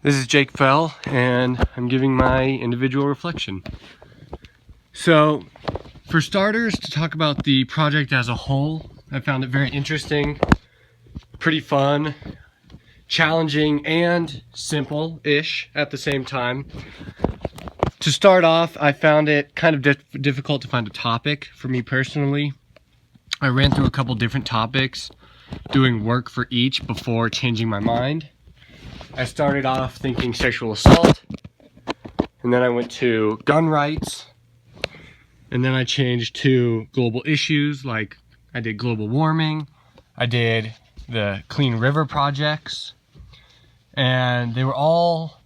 This is Jake Fell, and I'm giving my individual reflection. So, for starters, to talk about the project as a whole, I found it very interesting, pretty fun, challenging, and simple-ish at the same time. To start off, I found it kind of difficult to find a topic for me personally. I ran through a couple different topics, doing work for each before changing my mind. I started off thinking sexual assault, and then I went to gun rights, and then I changed to global issues, like I did global warming, I did the Clean River projects, and they were all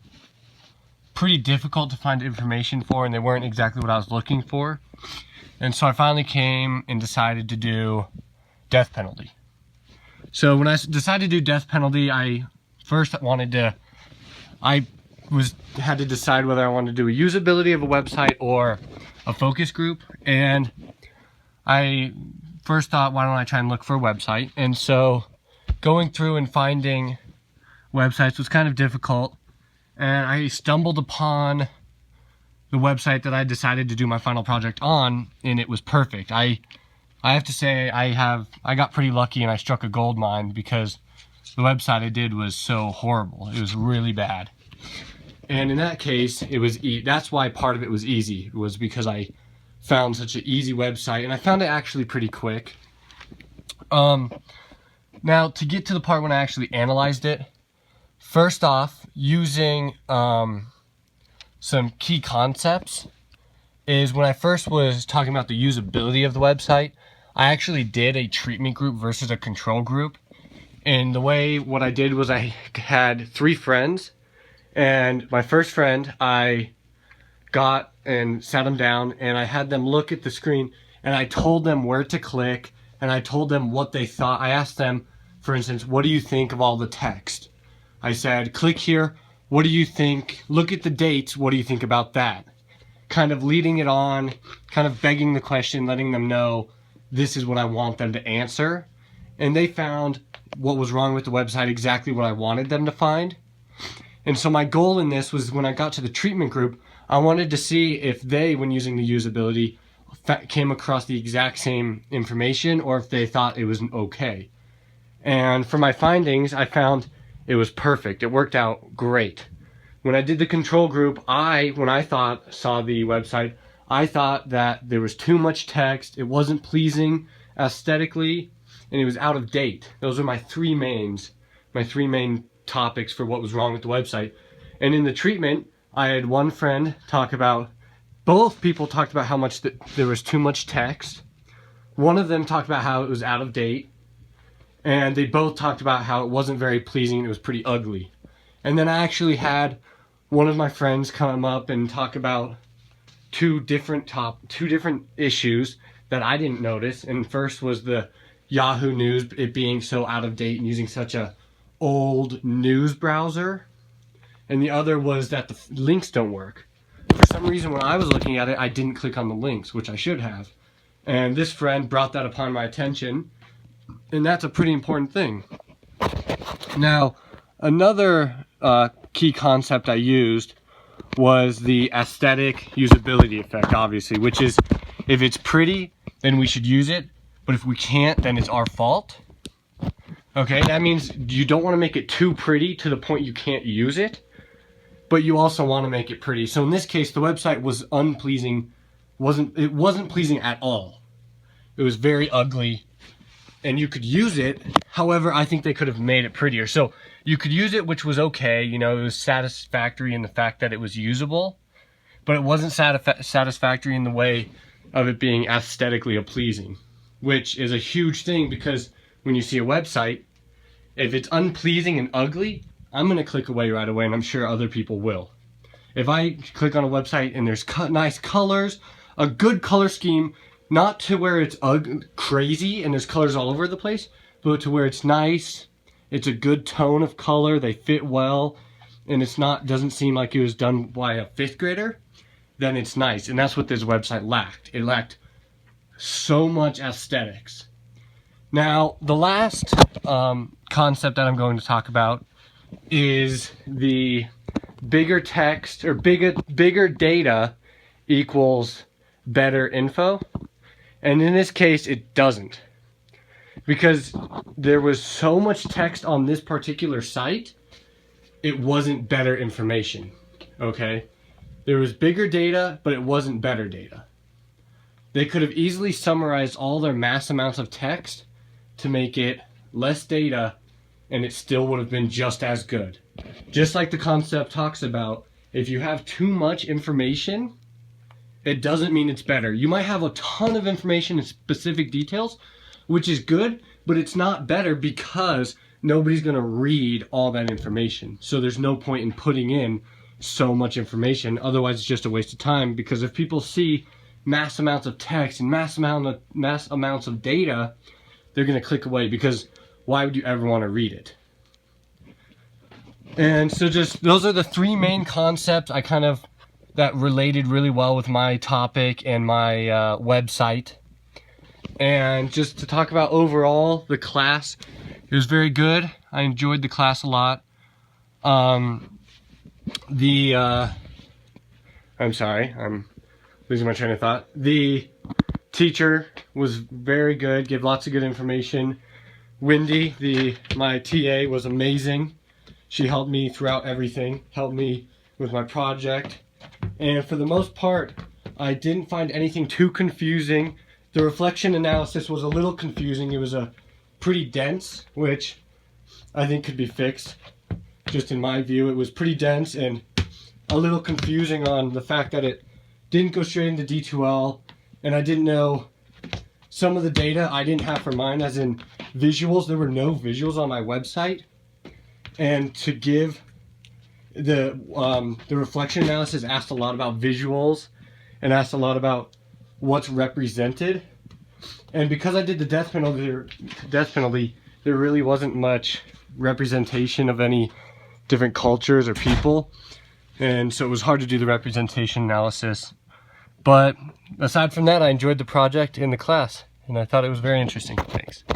pretty difficult to find information for, and they weren't exactly what I was looking for. And so I finally came and decided to do death penalty. So when I decided to do death penalty, I had to decide whether I wanted to do a usability of a website or a focus group, and I first thought, why don't I try and look for a website? And so going through and finding websites was kind of difficult, and I stumbled upon the website that I decided to do my final project on, and it was perfect. I have to say I got pretty lucky, and I struck a gold mine, because the website I did was so horrible. It was really bad. And in that case, that's why part of it was easy, was because I found such an easy website, and I found it actually pretty quick. Now, to get to the part when I actually analyzed it, first off, using some key concepts, is when I first was talking about the usability of the website, I actually did a treatment group versus a control group. And what I did was I had 3 friends, and my first friend, I got and sat them down, and I had them look at the screen, and I told them where to click, and I told them what they thought. I asked them, for instance, what do you think of all the text? I said, click here, what do you think? Look at the dates, what do you think about that? Kind of leading it on, kind of begging the question, letting them know this is what I want them to answer. And they found what was wrong with the website, exactly what I wanted them to find. And so my goal in this was, when I got to the treatment group, I wanted to see if they, when using the usability, came across the exact same information, or if they thought it was okay. And for my findings, I found it was perfect. It worked out great. When I did the control group, when I saw the website, I thought that there was too much text, it wasn't pleasing aesthetically, and it was out of date. Those are my three main topics for what was wrong with the website. And in the treatment, I had one friend both people talked about how much there was too much text. One of them talked about how it was out of date, and they both talked about how it wasn't very pleasing and it was pretty ugly. And then I actually had one of my friends come up and talk about two different issues that I didn't notice. And first was the Yahoo News, it being so out of date and using such a old news browser. And the other was that the links don't work. For some reason, when I was looking at it, I didn't click on the links, which I should have. And this friend brought that upon my attention, and that's a pretty important thing. Now, another key concept I used was the aesthetic usability effect, obviously, which is, if it's pretty, then we should use it, but if we can't, then it's our fault. Okay, that means you don't want to make it too pretty to the point you can't use it, but you also want to make it pretty. So in this case, the website was unpleasing. It wasn't pleasing at all. It was very ugly, and you could use it. However, I think they could have made it prettier. So you could use it, which was okay. You know, it was satisfactory in the fact that it was usable, but it wasn't satisfactory in the way of it being aesthetically pleasing, which is a huge thing, because when you see a website, if it's unpleasing and ugly, I'm going to click away right away, and I'm sure other people will. If I click on a website and there's nice colors, a good color scheme, not to where it's crazy and there's colors all over the place, but to where it's nice, it's a good tone of color, they fit well, and doesn't seem like it was done by a 5th grader, then it's nice. And that's what this website lacked. It lacked so much aesthetics. Now, the last concept that I'm going to talk about is the bigger text or bigger data equals better info. And in this case, it doesn't. Because there was so much text on this particular site, it wasn't better information, okay? There was bigger data, but it wasn't better data. They could have easily summarized all their mass amounts of text to make it less data, and it still would have been just as good. Just like the concept talks about, if you have too much information, it doesn't mean it's better. You might have a ton of information in specific details, which is good, but it's not better because nobody's gonna read all that information. So there's no point in putting in so much information. Otherwise, it's just a waste of time, because if people see mass amounts of text and mass amounts of data, they're gonna click away, because why would you ever wanna read it? And so just, those are the three main concepts that related really well with my topic and my website. And just to talk about overall the class, it was very good. I enjoyed the class a lot. I'm sorry, I'm losing my train of thought. The teacher was very good, gave lots of good information. Wendy, my TA, was amazing. She helped me throughout everything, helped me with my project. And for the most part, I didn't find anything too confusing. The reflection analysis was a little confusing. It was pretty dense, which I think could be fixed. Just in my view, it was pretty dense and a little confusing on the fact that it didn't go straight into D2L, and I didn't know some of the data I didn't have for mine, as in visuals. There were no visuals on my website, and to give the reflection analysis asked a lot about visuals and asked a lot about what's represented. And because I did the death penalty, there really wasn't much representation of any different cultures or people, and so it was hard to do the representation analysis. But aside from that, I enjoyed the project in the class, and I thought it was very interesting. Thanks.